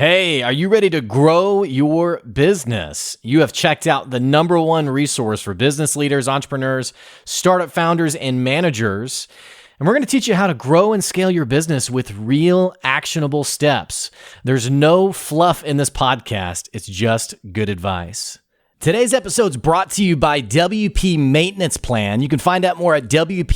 Hey, are you ready to grow your business? You have checked out the number one resource for business leaders, entrepreneurs, startup founders, and managers. And we're going to teach you how to grow and scale your business with real actionable steps. There's no fluff in this podcast. It's just good advice. Today's episode is brought to you by WP Maintenance Plan. You can find out more at WPMP.org.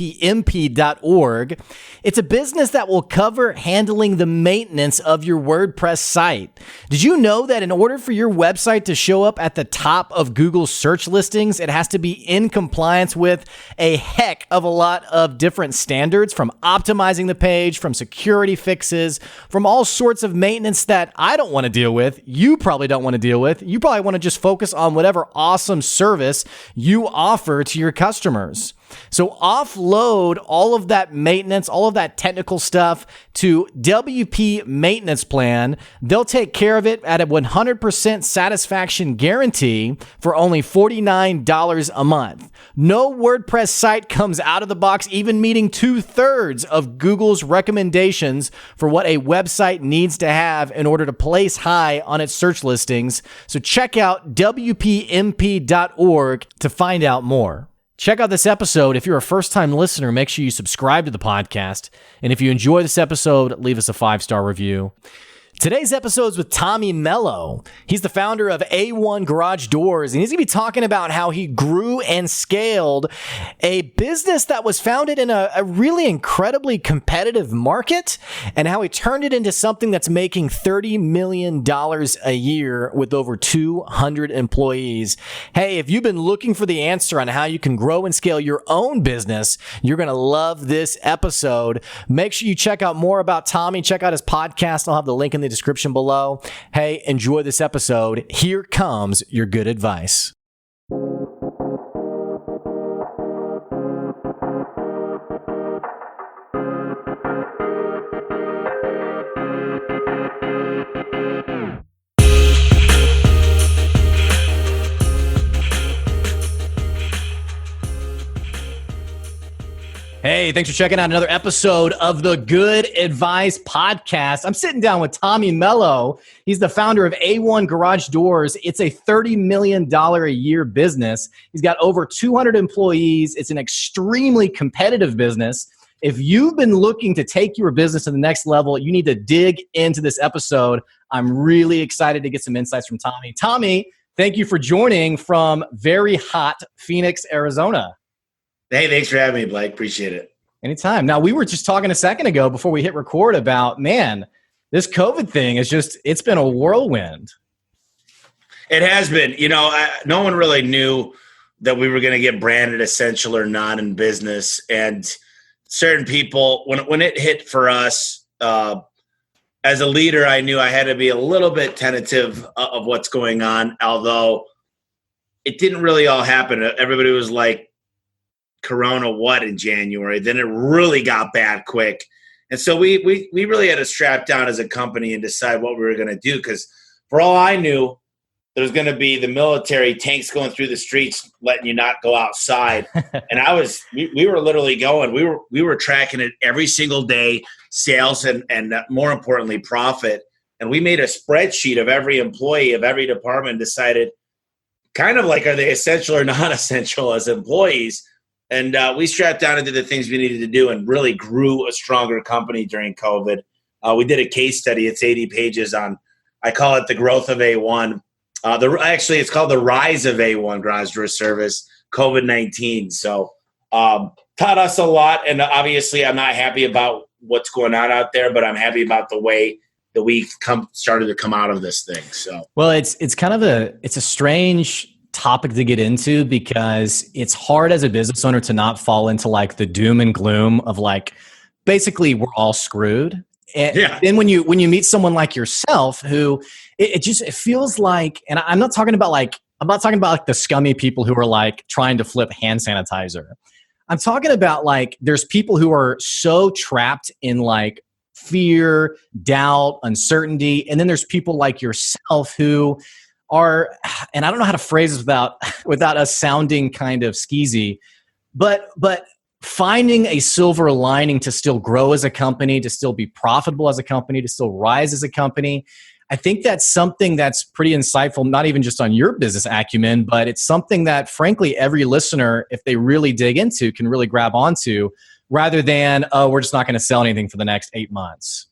It's a business that will cover handling the maintenance of your WordPress site. Did you know that in order for your website to show up at the top of Google search listings, it has to be in compliance with a heck of a lot of different standards, from optimizing the page, from security fixes, from all sorts of maintenance that I don't want to deal with. You probably don't want to deal with. You probably want to just focus on whatever awesome service you offer to your customers. So offload all of that maintenance, all of that technical stuff to WP Maintenance Plan. They'll take care of it at a 100% satisfaction guarantee for only $49 a month. No WordPress site comes out of the box even meeting 2/3 of Google's recommendations for what a website needs to have in order to place high on its search listings. So check out WPMP.org to find out more. Check out this episode. If you're a first-time listener, make sure you subscribe to the podcast. And if you enjoy this episode, leave us a 5-star review. Today's episode is with Tommy Mello. He's the founder of A1 Garage Doors, and he's going to be talking about how he grew and scaled a business that was founded in a really incredibly competitive market, and how he turned it into something that's making $30 million a year with over 200 employees. Hey, if you've been looking for the answer on how you can grow and scale your own business, you're going to love this episode. Make sure you check out more about Tommy. Check out his podcast. I'll have the link in the description below. Hey, enjoy this episode. Here comes your good advice. Hey, thanks for checking out another episode of the Good Advice Podcast. I'm sitting down with Tommy Mello. He's the founder of A1 Garage Doors. It's a $30 million a year business. He's got over 200 employees. It's an extremely competitive business. If you've been looking to take your business to the next level, you need to dig into this episode. I'm really excited to get some insights from Tommy. Tommy, thank you for joining from very hot Phoenix, Arizona. Hey, thanks for having me, Blake. Appreciate it. Anytime. Now, we were just talking a second ago before we hit record about, man, this COVID thing is just, it's been a whirlwind. It has been. You know, no one really knew that we were going to get branded essential or not in business. And certain people, when it hit for us, as a leader, I knew I had to be a little bit tentative of what's going on, although it didn't really all happen. Everybody was like, Corona what in January? Then it really got bad quick. And so we really had to strap down as a company and decide what we were going to do, because for all I knew, there was going to be the military tanks going through the streets, letting you not go outside. And we were literally going, we were tracking it every single day, sales and more importantly, profit. And we made a spreadsheet of every employee of every department, decided kind of like, are they essential or not essential as employees? And we strapped down and did the things we needed to do and really grew a stronger company during COVID. We did a case study. It's 80 pages on, I call it the growth of A1. Actually, it's called the rise of A1 Garage Door Service, COVID-19. So taught us a lot. And obviously, I'm not happy about what's going on out there, but I'm happy about the way that we started to come out of this thing. So, well, it's kind of a strange topic to get into, because it's hard as a business owner to not fall into like the doom and gloom of like, basically we're all screwed. And then when you meet someone like yourself, who it feels like, and I'm not talking about like the scummy people who are like trying to flip hand sanitizer. I'm talking about like, there's people who are so trapped in like fear, doubt, uncertainty. And then there's people like yourself who are, and I don't know how to phrase this without us sounding kind of skeezy, but finding a silver lining to still grow as a company, to still be profitable as a company, to still rise as a company. I think that's something that's pretty insightful, not even just on your business acumen, but it's something that, frankly, every listener, if they really dig into, can really grab onto, rather than, oh, we're just not going to sell anything for the next 8 months.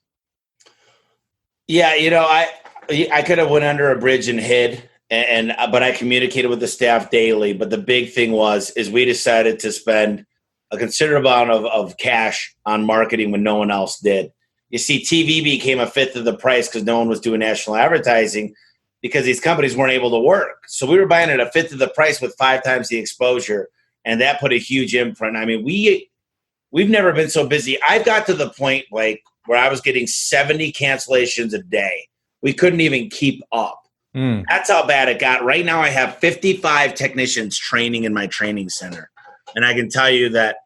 Yeah, I could have went under a bridge and hid, but I communicated with the staff daily. But the big thing is we decided to spend a considerable amount of cash on marketing when no one else did. You see, TV became a fifth of the price because no one was doing national advertising because these companies weren't able to work. So we were buying at a fifth of the price with 5 times the exposure, and that put a huge imprint. I mean, we've never been so busy. I've got to the point where I was getting 70 cancellations a day. We couldn't even keep up. That's how bad it got. Right now I have 55 technicians training in my training center. And I can tell you that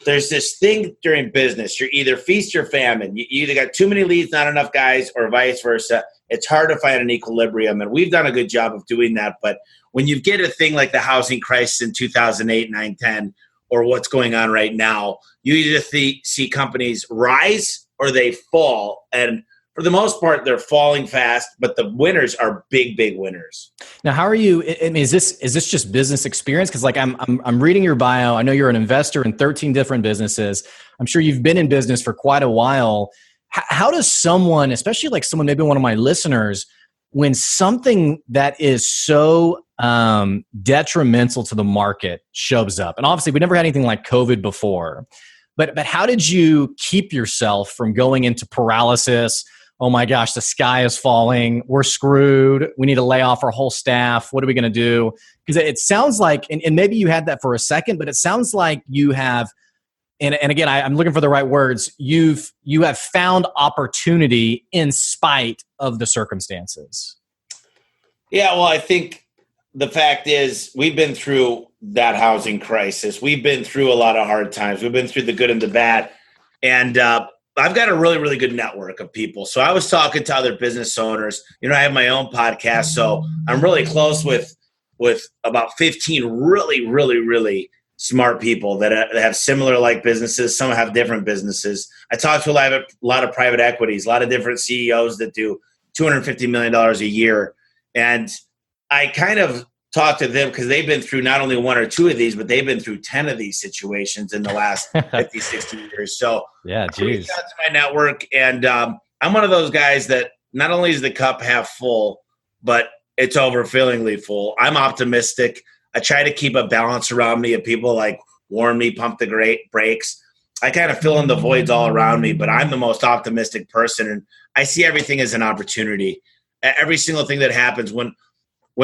there's this thing during business. You're either feast or famine. You either got too many leads, not enough guys, or vice versa. It's hard to find an equilibrium, and we've done a good job of doing that. But when you get a thing like the housing crisis in 2008, 9, 10, or what's going on right now, you either see companies rise or they fall. And for the most part, they're falling fast, but the winners are big, big winners. Now, how are you? I mean, is this just business experience? Because I'm reading your bio. I know you're an investor in 13 different businesses. I'm sure you've been in business for quite a while. How does someone, especially like someone, maybe one of my listeners, when something that is so detrimental to the market shows up, and obviously we never had anything like COVID before, but how did you keep yourself from going into paralysis? Oh my gosh, the sky is falling. We're screwed. We need to lay off our whole staff. What are we going to do? Because it sounds like, and maybe you had that for a second, but it sounds like you have, and again, I'm looking for the right words. You have found opportunity in spite of the circumstances. Yeah, well, I think the fact is we've been through that housing crisis. We've been through a lot of hard times. We've been through the good and the bad. And I've got a really, really good network of people. So I was talking to other business owners. I have my own podcast. So I'm really close with about 15 really, really, really smart people that have similar like businesses. Some have different businesses. I talk to a lot of private equities, a lot of different CEOs that do $250 million a year. And I kind of talk to them because they've been through not only one or two of these, but they've been through 10 of these situations in the last 50, 60 years. So yeah, geez. I reached out to my network, and I'm one of those guys that not only is the cup half full, but it's overfillingly full. I'm optimistic. I try to keep a balance around me of people like warn me, pump the great brakes. I kind of fill in the voids all around me, but I'm the most optimistic person, and I see everything as an opportunity. Every single thing that happens when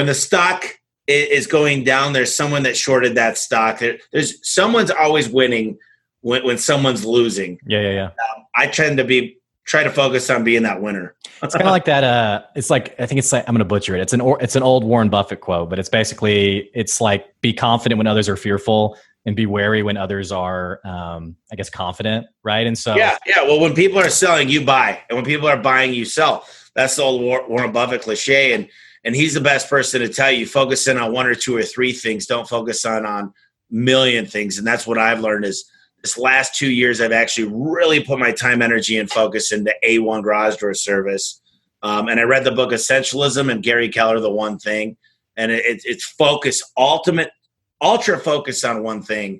the stock is going down, there's someone that shorted that stock. There's someone's always winning when someone's losing. Yeah. I tend to try to focus on being that winner. It's kind of like that. It's like, I think it's like, I'm going to butcher it. It's an old Warren Buffett quote, but it's like, be confident when others are fearful and be wary when others are, I guess, confident. Right. And so, yeah. Well, when people are selling, you buy. And when people are buying, you sell. That's the old Warren Buffett cliche. And he's the best person to tell you, focus in on one or two or three things. Don't focus on a million things. And that's what I've learned is this last 2 years, I've actually really put my time, energy, and focus into A1 garage door service. And I read the book Essentialism and Gary Keller, The One Thing. And it's focus, ultra focus on one thing.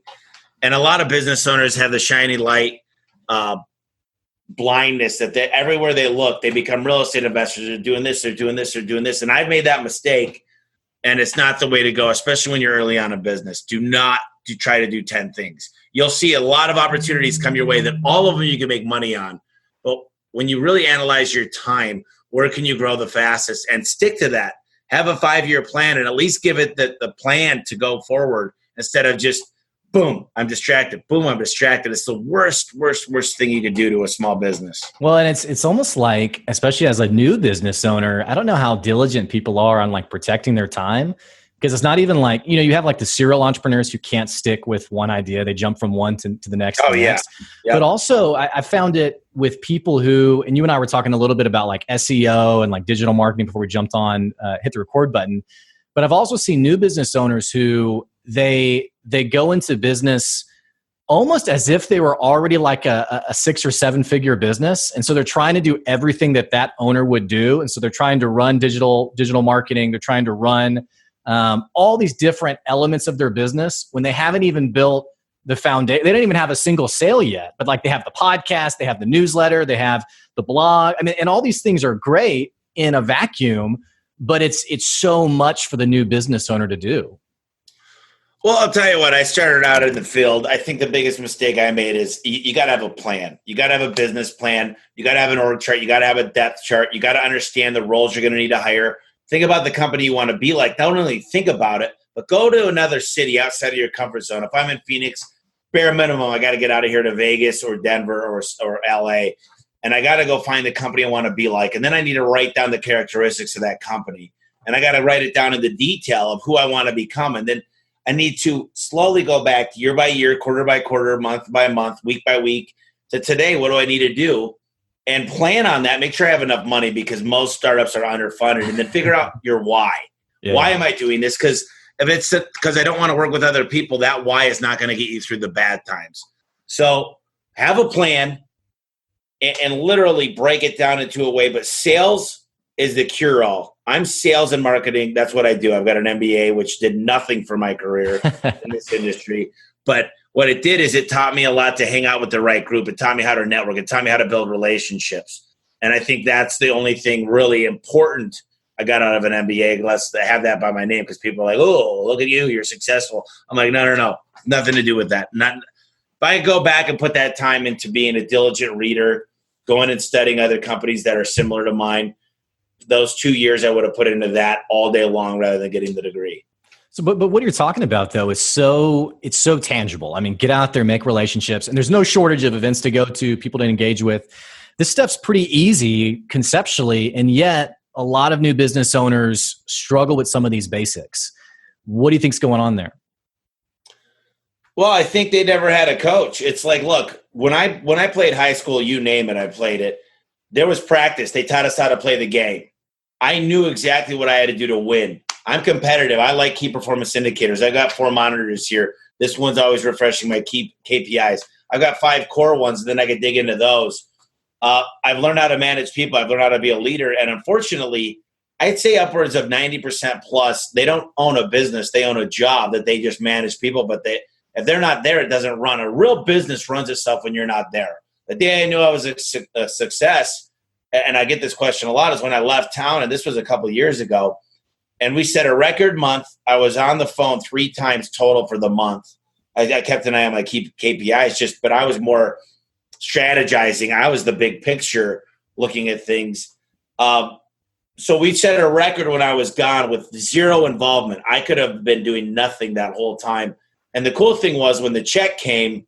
And a lot of business owners have the shiny light blindness that everywhere they look, they become real estate investors. They're doing this, they're doing this, they're doing this. And I've made that mistake. And it's not the way to go, especially when you're early on in business. Do not try to do 10 things. You'll see a lot of opportunities come your way that all of them you can make money on. But when you really analyze your time, where can you grow the fastest and stick to that? Have a 5-year plan and at least give it the plan to go forward instead of just, boom, I'm distracted. Boom, I'm distracted. It's the worst thing you could do to a small business. Well, and it's almost like, especially as a new business owner, I don't know how diligent people are on like protecting their time. Because it's not even like, you have like the serial entrepreneurs who can't stick with one idea. They jump from one to the next. Oh, yeah. But also I found it with people who, and you and I were talking a little bit about like SEO and like digital marketing before we jumped on, hit the record button. But I've also seen new business owners who they go into business almost as if they were already like a 6 or 7 figure business. And so they're trying to do everything that owner would do. And so they're trying to run digital marketing. They're trying to run all these different elements of their business when they haven't even built the foundation. They don't even have a single sale yet, but like they have the podcast, they have the newsletter, they have the blog. I mean, and all these things are great in a vacuum, but it's so much for the new business owner to do. Well, I'll tell you what, I started out in the field. I think the biggest mistake I made is you got to have a plan. You got to have a business plan. You got to have an org chart. You got to have a depth chart. You got to understand the roles you're going to need to hire. Think about the company you want to be like. Not only think about it, but go to another city outside of your comfort zone. If I'm in Phoenix, bare minimum, I got to get out of here to Vegas or Denver or LA. And I got to go find the company I want to be like. And then I need to write down the characteristics of that company. And I got to write it down in the detail of who I want to become. And then I need to slowly go back year by year, quarter by quarter, month by month, week by week to today. What do I need to do? And plan on that. Make sure I have enough money because most startups are underfunded. And then figure out your why. Yeah. Why am I doing this? Because if it's because I don't want to work with other people, that why is not going to get you through the bad times. So have a plan and literally break it down into a way. But sales is the cure-all. I'm sales and marketing. That's what I do. I've got an MBA, which did nothing for my career in this industry. But what it did is it taught me a lot to hang out with the right group. It taught me how to network. It taught me how to build relationships. And I think that's the only thing really important I got out of an MBA, unless I have that by my name, because people are like, oh, look at you, you're successful. I'm like, no, nothing to do with that. If I go back and put that time into being a diligent reader, going and studying other companies that are similar to mine, those 2 years I would have put into that all day long rather than getting the degree. So, but what you're talking about though is it's so tangible. I mean, get out there, make relationships, and there's no shortage of events to go to, people to engage with. This stuff's pretty easy conceptually, and yet a lot of new business owners struggle with some of these basics. What do you think's going on there? Well, I think they never had a coach. It's like, look, when I played high school, you name it, I played it. There was practice. They taught us how to play the game. I knew exactly what I had to do to win. I'm competitive. I like key performance indicators. I got 4 monitors here. This one's always refreshing my key KPIs. I've got 5 core ones, and then I can dig into those. I've learned how to manage people. I've learned how to be a leader. And unfortunately, I'd say upwards of 90% plus, they don't own a business. They own a job that they just manage people. But if they're not there, it doesn't run. A real business runs itself when you're not there. The day I knew I was a success, and I get this question a lot, is when I left town, and this was a couple of years ago, and we set a record month. I was on the phone 3 times total for the month. I kept an eye on my KPIs, but I was more strategizing. I was the big picture looking at things. So we set a record when I was gone with 0 involvement. I could have been doing nothing that whole time. And the cool thing was when the check came,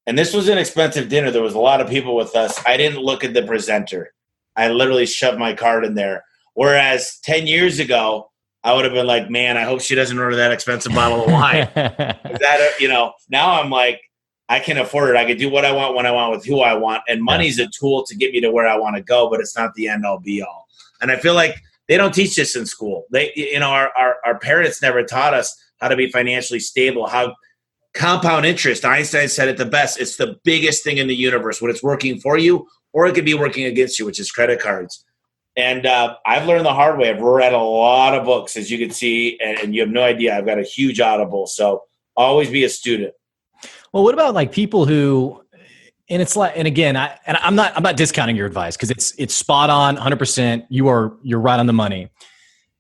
and this was an expensive dinner, there was a lot of people with us, I didn't look at the presenter. I literally shoved my card in there. Whereas 10 years ago, I would have been like, man, I hope she doesn't order that expensive bottle of wine. Now I'm like, I can afford it. I can do what I want when I want with who I want. And money's a tool to get me to where I want to go, but it's not the end all be all. And I feel like they don't teach this in school. Our parents never taught us how to be financially stable, how compound interest. Einstein said it the best. It's the biggest thing in the universe when it's working for you, or it could be working against you, which is credit cards. And I've learned the hard way. I've read a lot of books, as you can see, and you have no idea. I've got a huge Audible. So always be a student. Well, what about like people who, and it's like, and again, I'm not discounting your advice because it's spot on, 100%. You're right on the money.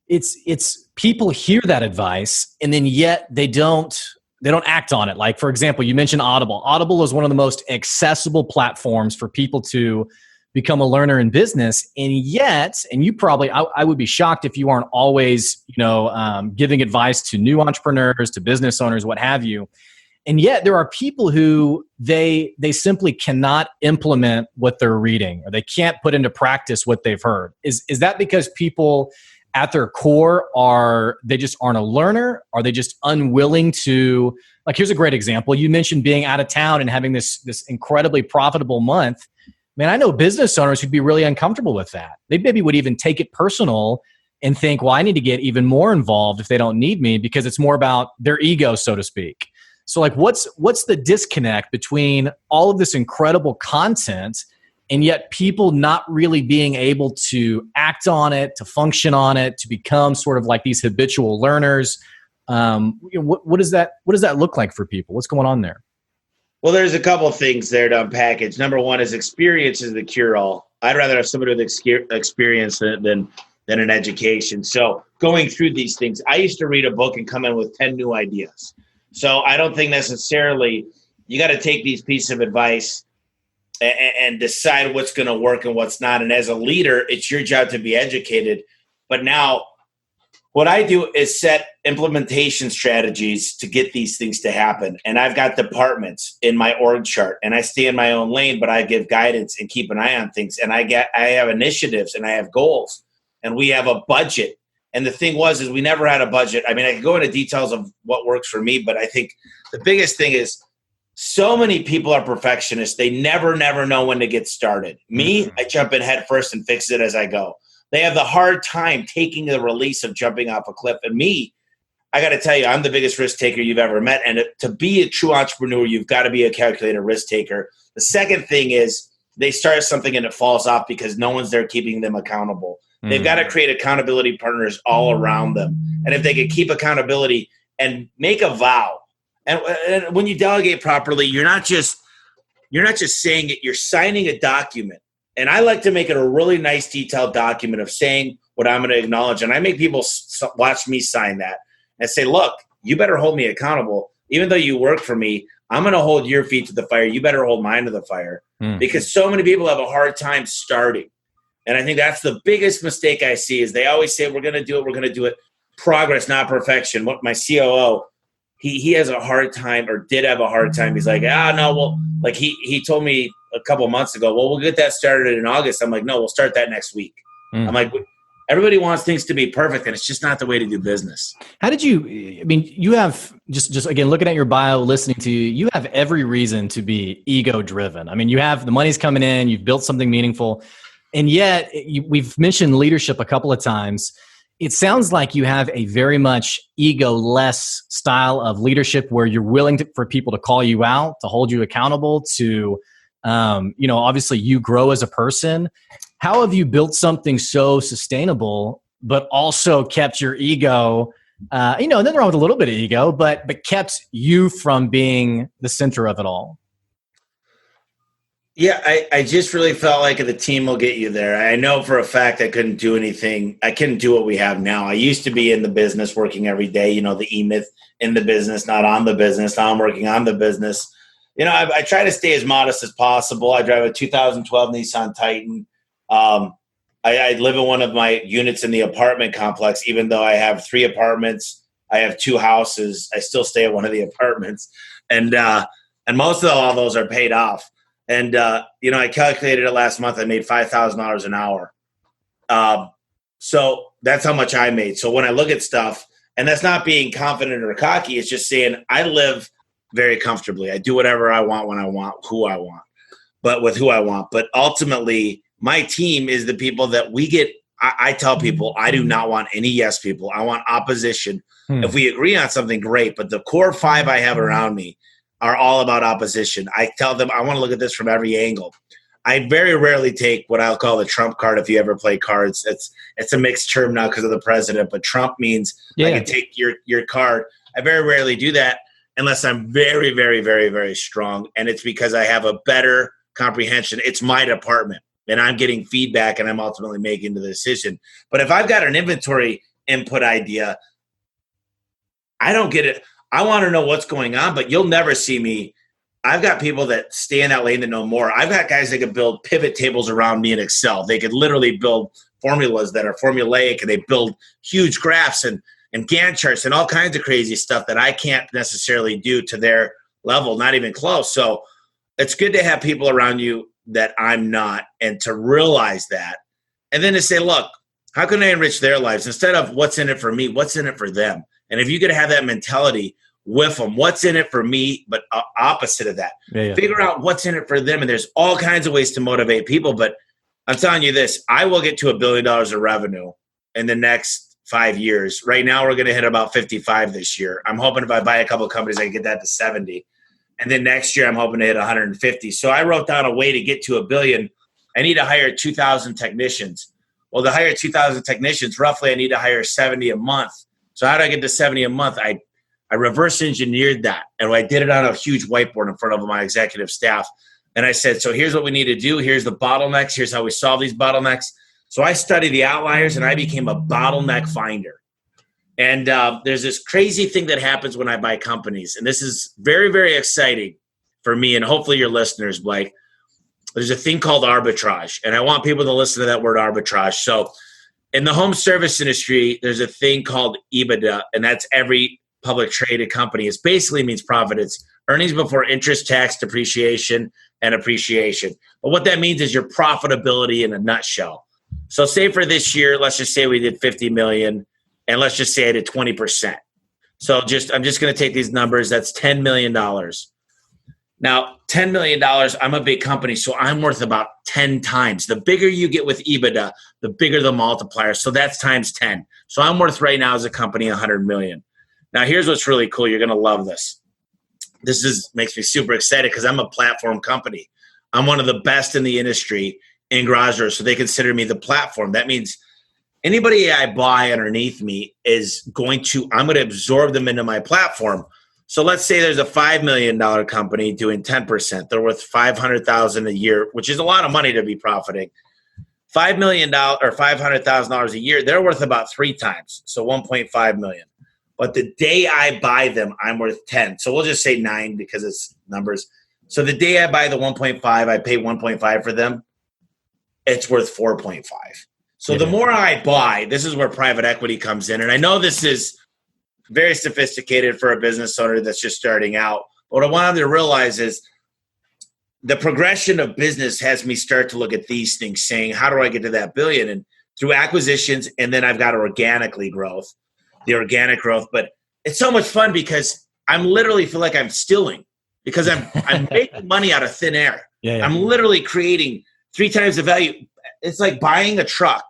It's people hear that advice and then yet they don't act on it. Like, for example, you mentioned Audible. Audible is one of the most accessible platforms for people to become a learner in business. And yet, and you probably, I would be shocked if you aren't always, giving advice to new entrepreneurs, to business owners, what have you. And yet there are people who they simply cannot implement what they're reading, or they can't put into practice what they've heard. Is that because people at their core they just aren't a learner? Are they just unwilling to, like, here's a great example. You mentioned being out of town and having this incredibly profitable month. Man, I know business owners who'd be really uncomfortable with that. They maybe would even take it personal and think, well, I need to get even more involved if they don't need me, because it's more about their ego, so to speak. So like, what's the disconnect between all of this incredible content and yet people not really being able to act on it, to function on it, to become sort of like these habitual learners? What does that look like for people? What's going on there? Well, there's a couple of things there to unpackage. Number one is experience is the cure-all. I'd rather have somebody with experience than an education. So going through these things, I used to read a book and come in with 10 new ideas. So I don't think necessarily you got to take these pieces of advice and decide what's going to work and what's not. And as a leader, it's your job to be educated. But now what I do is set implementation strategies to get these things to happen. And I've got departments in my org chart, and I stay in my own lane, but I give guidance and keep an eye on things. And I have initiatives and I have goals, and we have a budget. And the thing is we never had a budget. I mean, I could go into details of what works for me, but I think the biggest thing is so many people are perfectionists. They never know when to get started. Me, I jump in head first and fix it as I go. They have the hard time taking the release of jumping off a cliff. And me, I got to tell you, I'm the biggest risk taker you've ever met. And to be a true entrepreneur, you've got to be a calculated risk taker. The second thing is they start something and it falls off because no one's there keeping them accountable. They've got to create accountability partners all around them. And if they could keep accountability and make a vow, and when you delegate properly, you're not just saying it, you're signing a document. And I like to make it a really nice detailed document of saying what I'm going to acknowledge. And I make people watch me sign that and say, look, you better hold me accountable. Even though you work for me, I'm going to hold your feet to the fire. You better hold mine to the fire. Because so many people have a hard time starting. And I think that's the biggest mistake I see is they always say, we're going to do it. We're going to do it. Progress, not perfection. What my COO, he has a hard time or did have a hard time. He's like, no, well, like he told me a couple of months ago, well, we'll get that started in August. I'm like, no, we'll start that next week. I'm like, everybody wants things to be perfect, and it's just not the way to do business. How did you, I mean, you have just again, looking at your bio, listening to you, you have every reason to be ego driven. I mean, you have the money's coming in, you've built something meaningful. And yet we've mentioned leadership a couple of times. It sounds like you have a very much ego-less style of leadership where you're willing for people to call you out, to hold you accountable, to, obviously you grow as a person. How have you built something so sustainable, but also kept your ego, nothing wrong with a little bit of ego, but kept you from being the center of it all? Yeah, I just really felt like the team will get you there. I know for a fact I couldn't do anything. I couldn't do what we have now. I used to be in the business working every day, the E-Myth, in the business, not on the business. Now I'm working on the business. I try to stay as modest as possible. I drive a 2012 Nissan Titan. I live in one of my units in the apartment complex. Even though I have 3 apartments, I have 2 houses, I still stay at one of the apartments. And most of all those are paid off. And, I calculated it last month. I made $5,000 an hour. So that's how much I made. So when I look at stuff, and that's not being confident or cocky, it's just saying I live very comfortably. I do whatever I want when I want, who I want, but with who I want. But ultimately, my team is the people that we get. I tell people I do not want any yes people. I want opposition. If we agree on something, great. But the core 5 I have around me are all about opposition. I tell them I want to look at this from every angle. I very rarely take what I'll call the Trump card. If you ever play cards, it's a mixed term now because of the president, but Trump means I can take your card. I very rarely do that unless I'm very, very, very, very strong. And it's because I have a better comprehension. It's my department and I'm getting feedback and I'm ultimately making the decision. But if I've got an inventory input idea, I don't get it. I want to know what's going on, but you'll never see me. I've got people that stay in that lane that know more. I've got guys that can build pivot tables around me in Excel. They could literally build formulas that are formulaic, and they build huge graphs and Gantt charts and all kinds of crazy stuff that I can't necessarily do to their level, not even close. So it's good to have people around you that I'm not, and to realize that. And then to say, look, how can I enrich their lives? Instead of what's in it for me, what's in it for them? And if you could have that mentality with them, what's in it for me, but opposite of that, figure out what's in it for them. And there's all kinds of ways to motivate people. But I'm telling you this, I will get to $1 billion of revenue in the next 5 years. Right now, we're going to hit about 55 this year. I'm hoping if I buy a couple of companies, I can get that to 70. And then next year, I'm hoping to hit 150. So I wrote down a way to get to $1 billion. I need to hire 2,000 technicians. Well, to hire 2,000 technicians, roughly, I need to hire 70 a month. So how do I get to 70 a month? I reverse engineered that. And I did it on a huge whiteboard in front of my executive staff. And I said, so here's what we need to do. Here's the bottlenecks. Here's how we solve these bottlenecks. So I studied the outliers, and I became a bottleneck finder. And there's this crazy thing that happens when I buy companies. And this is very, very exciting for me and hopefully your listeners, Blake. There's a thing called arbitrage. And I want people to listen to that word arbitrage. So in the home service industry, there's a thing called EBITDA, and that's every public traded company. It basically means profit. It's earnings before interest, tax, depreciation, and appreciation. But what that means is your profitability in a nutshell. So say for this year, let's just say we did 50 million, and let's just say I did 20%. So I'm just going to take these numbers. That's $10 million. Now, $10 million, I'm a big company, so I'm worth about 10 times. The bigger you get with EBITDA, the bigger the multiplier. So that's times 10. So I'm worth right now as a company $100 million. Now, here's what's really cool. You're going to love this. This makes me super excited because I'm a platform company. I'm one of the best in the industry in garage doors, so they consider me the platform. That means anybody I buy underneath me I'm going to absorb them into my platform. So let's say there's a $5 million company doing 10%. They're worth $500,000 a year, which is a lot of money to be profiting. $5 million or $500,000 a year, they're worth about 3 times. So $1.5 million. But the day I buy them, I'm worth 10. So we'll just say 9 because it's numbers. So the day I buy the 1.5, I pay 1.5 for them. It's worth 4.5. So the more I buy, this is where private equity comes in. And I know this is very sophisticated for a business owner that's just starting out. But what I want them to realize is the progression of business has me start to look at these things, saying, how do I get to that billion? And through acquisitions, and then I've got the organic growth. But it's so much fun because I'm literally feel like I'm stealing because I'm making money out of thin air. I'm literally creating 3 times the value. It's like buying a truck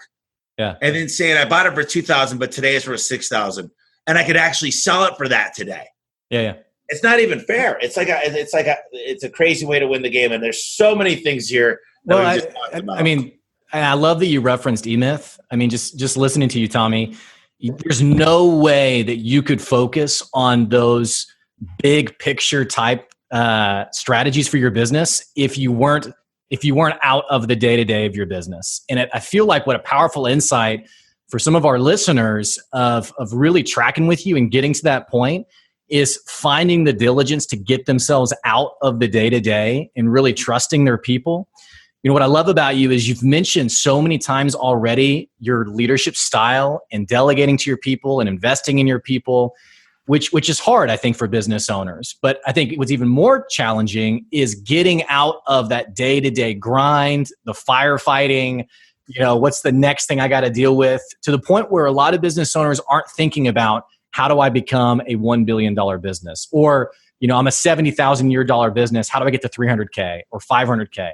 and then saying I bought it for $2,000, but today it's worth $6,000. And I could actually sell it for that today. It's not even fair. It's a crazy way to win the game. And there's so many things here that we just talked about. I mean, I love that you referenced E-Myth. I mean, just listening to you, Tommy, there's no way that you could focus on those big picture type strategies for your business if you weren't out of the day-to-day of your business. And I feel like what a powerful insight for some of our listeners of really tracking with you and getting to that point is finding the diligence to get themselves out of the day-to-day and really trusting their people. You know, what I love about you is you've mentioned so many times already your leadership style and delegating to your people and investing in your people, which is hard, I think, for business owners. But I think what's even more challenging is getting out of that day-to-day grind, the firefighting, what's the next thing I got to deal with, to the point where a lot of business owners aren't thinking about how do I become a $1 billion business? Or, I'm a $70,000 business. How do I get to 300K or 500K?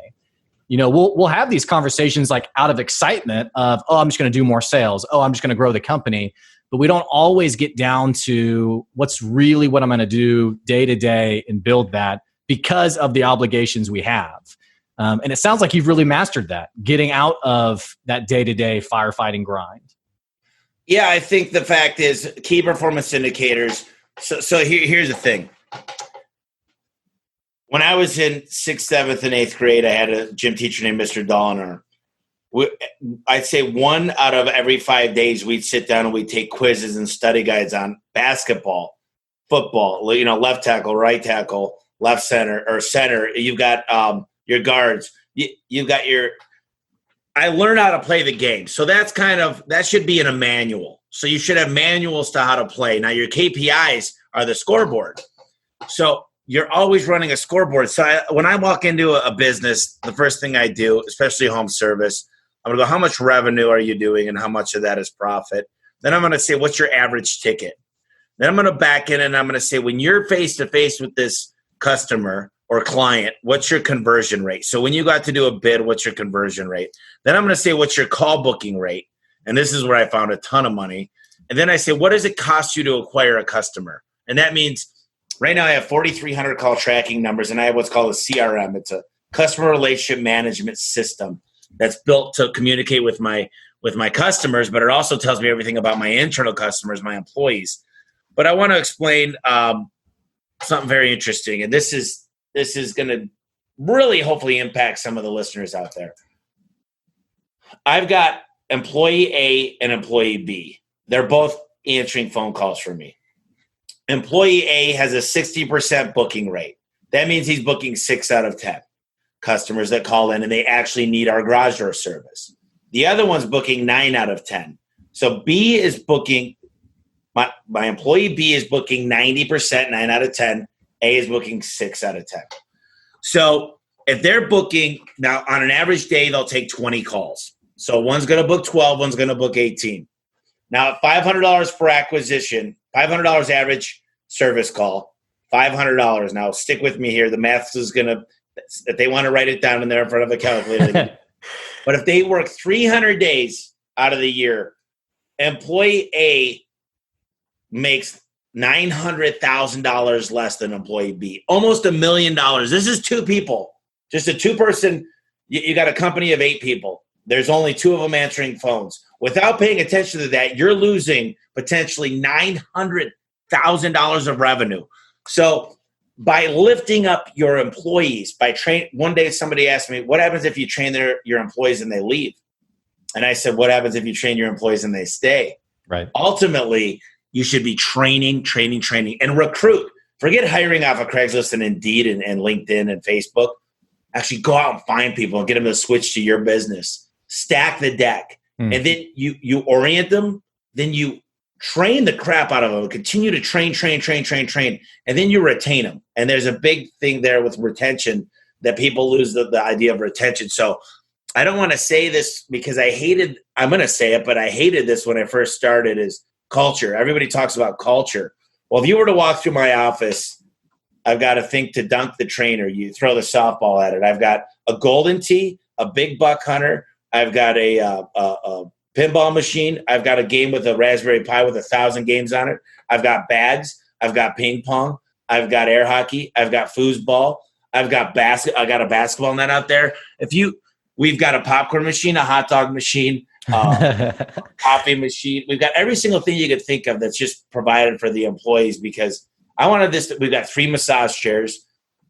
We'll have these conversations like out of excitement of, I'm just going to do more sales. I'm just going to grow the company. But we don't always get down to what I'm going to do day to day and build that because of the obligations we have. And it sounds like you've really mastered that, getting out of that day-to-day firefighting grind. Yeah, I think the fact is key performance indicators. So here's the thing. When I was in 6th, 7th, and 8th grade, I had a gym teacher named Mr. Dolliner. I'd say 1 out of every 5 days we'd sit down and we'd take quizzes and study guides on basketball, football, left tackle, right tackle, left center, or center. You've got your guards. You've got I learned how to play the game. So that should be in a manual. So you should have manuals to how to play. Now your KPIs are the scoreboard. So you're always running a scoreboard. So when I walk into a business, the first thing I do, especially home service, I'm going to go, how much revenue are you doing and how much of that is profit? Then I'm going to say, what's your average ticket? Then I'm going to back in and I'm going to say, when you're face-to-face with this customer or client, what's your conversion rate? So when you got to do a bid, what's your conversion rate? Then I'm going to say, what's your call booking rate? And this is where I found a ton of money. And then I say, what does it cost you to acquire a customer? And that means right now I have 4,300 call tracking numbers, and I have what's called a CRM. It's a customer relationship management system that's built to communicate with my customers, but it also tells me everything about my internal customers, my employees. But I want to explain something very interesting, and this is going to really hopefully impact some of the listeners out there. I've got employee A and employee B. They're both answering phone calls for me. Employee A has a 60% booking rate. That means he's booking 6 out of 10 customers that call in and they actually need our garage door service. The other one's booking 9 out of 10. So B is booking, my employee B is booking 90%, 9 out of 10. A is booking 6 out of 10. So if they're booking, now on an average day, they'll take 20 calls. So one's going to book 12, one's going to book 18. Now, at $500 per acquisition, $500 average service call, $500. Now, stick with me here. The math is going to, if they want to write it down in there in front of a calculator. But if they work 300 days out of the year, employee A makes $900,000 less than employee B, almost $1 million. This is 2 people, just a 2-person. You got a company of 8 people. There's only 2 of them answering phones. Without paying attention to that, you're losing potentially $900,000 of revenue. So by lifting up your employees, one day somebody asked me, what happens if you train your employees and they leave? And I said, what happens if you train your employees and they stay? Right. Ultimately, you should be training, and recruit. Forget hiring off of Craigslist and Indeed and LinkedIn and Facebook. Actually go out and find people and get them to switch to your business. Stack the deck. And then you orient them. Then you train the crap out of them. Continue to train. And then you retain them. And there's a big thing there with retention that people lose the idea of retention. So I don't want to say this because I'm going to say it, but I hated this when I first started is culture. Everybody talks about culture. Well, if you were to walk through my office, I've got to think to dunk the trainer. You throw the softball at it. I've got a golden tee, a big buck hunter. I've got a pinball machine. I've got a game with a Raspberry Pi with 1,000 games on it. I've got bags. I've got ping pong. I've got air hockey. I've got foosball. I've got I got a basketball net out there. We've got a popcorn machine, a hot dog machine, coffee machine. We've got every single thing you could think of that's just provided for the employees because I wanted this. We've got 3 massage chairs.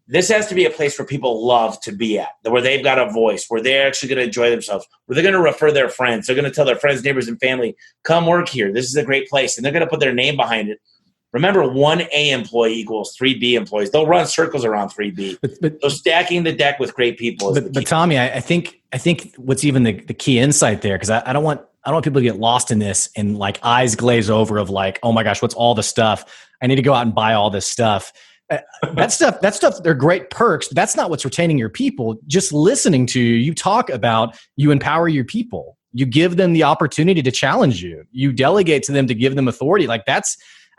This has to be a place where people love to be at, where they've got a voice, where they're actually going to enjoy themselves, where they're going to refer their friends. They're going to tell their friends, neighbors, and family, come work here. This is a great place. And they're going to put their name behind it. Remember, 1A employee equals 3B employees. They'll run circles around 3B. So stacking the deck with great people is the key. But Tommy, I think what's even the key insight there, because I don't want people to get lost in this and like eyes glaze over of like, oh my gosh, what's all the stuff? I need to go out and buy all this stuff. That stuff, they're great perks, but that's not what's retaining your people. Just listening to you talk about, you empower your people. You give them the opportunity to challenge you. You delegate to them to give them authority. Like I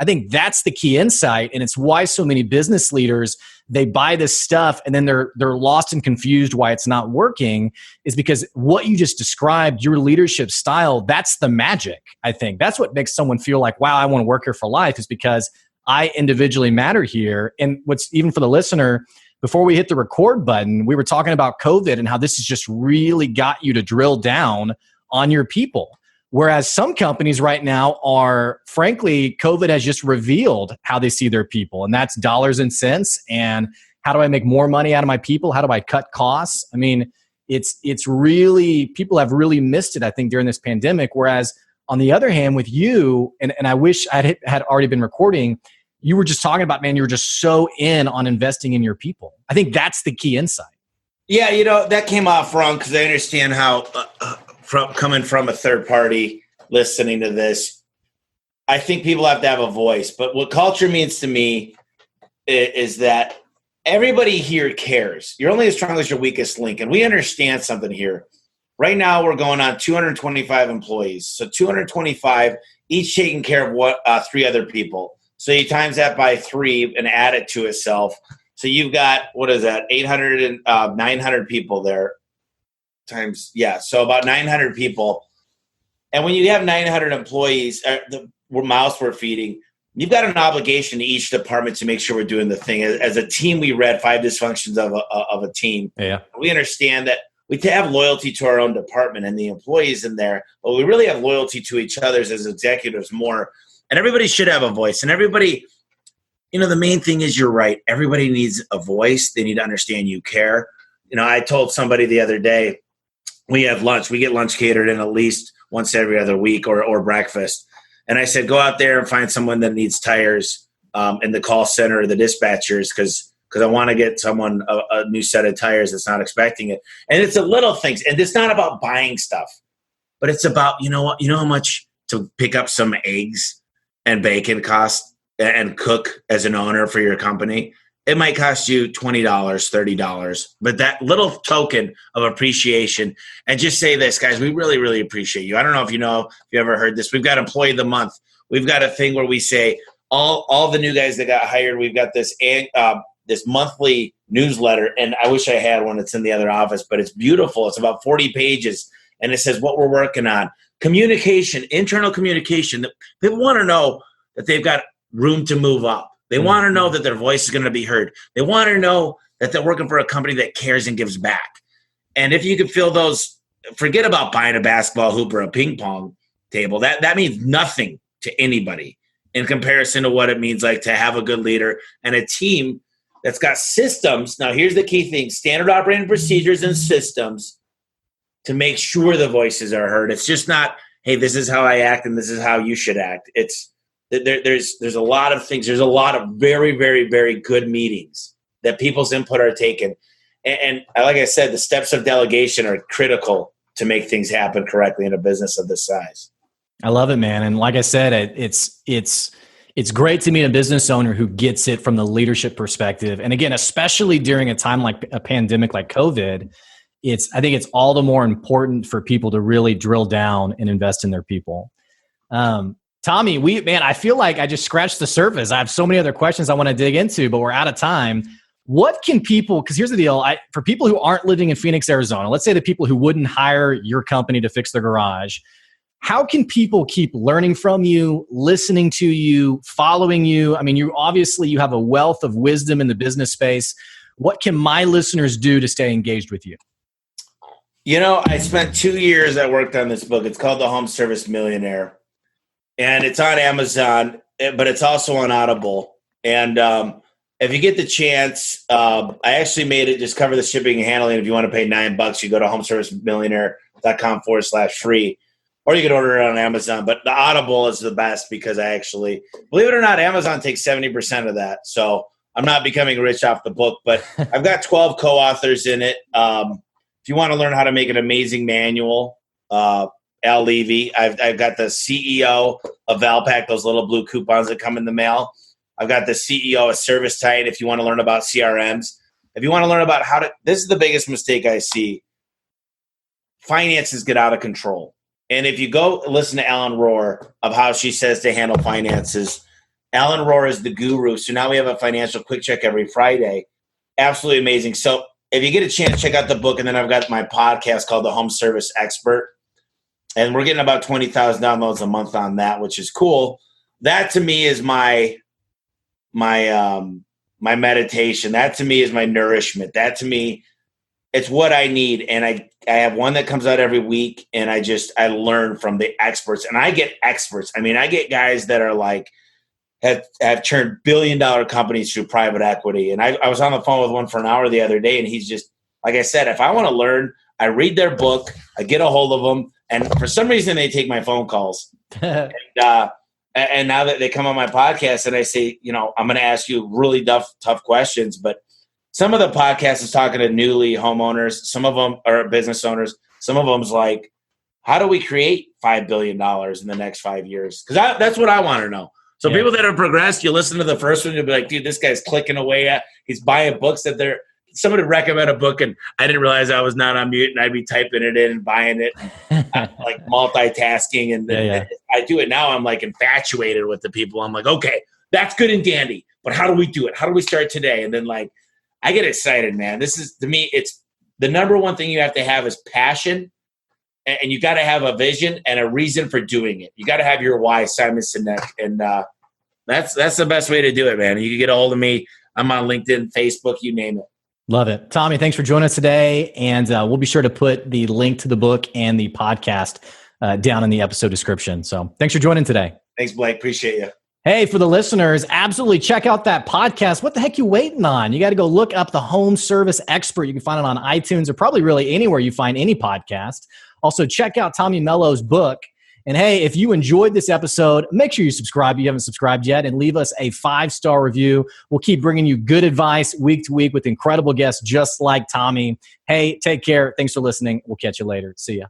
think that's the key insight. And it's why so many business leaders, they buy this stuff and then they're lost and confused why it's not working, is because what you just described, your leadership style, that's the magic. I think that's what makes someone feel like, wow, I want to work here for life, is because I individually matter here. And what's even for the listener, before we hit the record button, we were talking about COVID and how this has just really got you to drill down on your people. Whereas some companies right now are, frankly, COVID has just revealed how they see their people. And that's dollars and cents. And how do I make more money out of my people? How do I cut costs? I mean, it's really, people have really missed it, I think, during this pandemic. Whereas on the other hand, with you, and I wish I had already been recording, you were just talking about, man, you were just so in on investing in your people. I think that's the key insight. Yeah, that came off wrong because I understand how, coming from a third party listening to this, I think people have to have a voice. But what culture means to me is that everybody here cares. You're only as strong as your weakest link. And we understand something here. Right now, we're going on 225 employees. So 225, each taking care of 3 other people. So you times that by 3 and add it to itself. So you've got, 800 and 900 people there. So about 900 people. And when you have 900 employees, mouths we're feeding, you've got an obligation to each department to make sure we're doing the thing. As a team, we read Five Dysfunctions of a Team. Yeah. We understand that we have loyalty to our own department and the employees in there, but we really have loyalty to each other as executives more. And everybody should have a voice. And everybody, the main thing is you're right. Everybody needs a voice. They need to understand you care. I told somebody the other day, we have lunch. We get lunch catered in at least once every other week or breakfast. And I said, go out there and find someone that needs tires in the call center or the dispatchers because I want to get someone a new set of tires that's not expecting it. And it's the little things. And it's not about buying stuff, but it's about, how much to pick up some eggs and bacon cost and cook as an owner for your company. It might cost you $20, $30, but that little token of appreciation, and just say this, guys, we really, really appreciate you. I don't know if you ever heard this. We've got Employee of the Month. We've got a thing where we say all the new guys that got hired, we've got this monthly newsletter, and I wish I had one. It's in the other office, but it's beautiful. It's about 40 pages, and it says what we're working on. Communication, internal communication. They want to know that they've got room to move up. They want to know that their voice is going to be heard. They want to know that they're working for a company that cares and gives back. And if you could fill those, forget about buying a basketball hoop or a ping pong table. That means nothing to anybody in comparison to what it means like to have a good leader and a team that's got systems. Now, here's the key thing: standard operating procedures and systems to make sure the voices are heard. It's just not, hey, this is how I act and this is how you should act. There's a lot of things. There's a lot of very, very, very good meetings that people's input are taken. And like I said, the steps of delegation are critical to make things happen correctly in a business of this size. I love it, man. And like I said, it's great to meet a business owner who gets it from the leadership perspective. And again, especially during a time like a pandemic like COVID, I think it's all the more important for people to really drill down and invest in their people. Tommy, I feel like I just scratched the surface. I have so many other questions I want to dig into, but we're out of time. What can people, because here's the deal, for people who aren't living in Phoenix, Arizona, let's say the people who wouldn't hire your company to fix their garage, how can people keep learning from you, listening to you, following you? I mean, you have a wealth of wisdom in the business space. What can my listeners do to stay engaged with you? I spent 2 years, I worked on this book. It's called The Home Service Millionaire. And it's on Amazon, but it's also on Audible. And if you get the chance, I actually made it just cover the shipping and handling. If you want to pay $9, you go to homeservicemillionaire.com/free, or you can order it on Amazon. But the Audible is the best because I actually, believe it or not, Amazon takes 70% of that. So I'm not becoming rich off the book, but I've got 12 co-authors in it. If you want to learn how to make an amazing manual, Al Levy. I've got the CEO of Valpak, those little blue coupons that come in the mail. I've got the CEO of ServiceTitan if you want to learn about CRMs. If you want to learn about this is the biggest mistake I see. Finances get out of control. And if you go listen to Ellen Rohr of how she says to handle finances, Ellen Rohr is the guru. So now we have a financial quick check every Friday. Absolutely amazing. So if you get a chance, check out the book. And then I've got my podcast called The Home Service Expert. And we're getting about 20,000 downloads a month on that, which is cool. That to me is my meditation. That to me is my nourishment. That to me, it's what I need. And I have one that comes out every week, and I learn from the experts. And I get experts. I mean, I get guys that are like have turned billion-dollar companies through private equity. And I was on the phone with one for an hour the other day, and he's just, like I said, if I want to learn, I read their book, I get a hold of them. And for some reason, they take my phone calls. And now that they come on my podcast and I say, I'm going to ask you really tough questions. But some of the podcasts is talking to newly homeowners. Some of them are business owners. Some of them's like, how do we create $5 billion in the next 5 years? Because that's what I want to know. So people that have progressed, you listen to the first one, you'll be like, dude, this guy's clicking away he's buying books that somebody recommend a book, and I didn't realize I was not on mute, and I'd be typing it in and buying it, like multitasking. And I do it now. I'm like infatuated with the people. I'm like, okay, that's good and dandy, but how do we do it? How do we start today? And then like, I get excited, man. This is, to me, it's the number one thing you have to have is passion and you got to have a vision and a reason for doing it. You got to have your why, Simon Sinek, and that's the best way to do it, man. You can get a hold of me. I'm on LinkedIn, Facebook, you name it. Love it. Tommy, thanks for joining us today. And we'll be sure to put the link to the book and the podcast down in the episode description. So thanks for joining today. Thanks, Blake. Appreciate you. Hey, for the listeners, absolutely check out that podcast. What the heck you waiting on? You got to go look up The Home Service Expert. You can find it on iTunes or probably really anywhere you find any podcast. Also, check out Tommy Mello's book. And hey, if you enjoyed this episode, make sure you subscribe if you haven't subscribed yet and leave us a 5-star review. We'll keep bringing you good advice week to week with incredible guests just like Tommy. Hey, take care. Thanks for listening. We'll catch you later. See ya.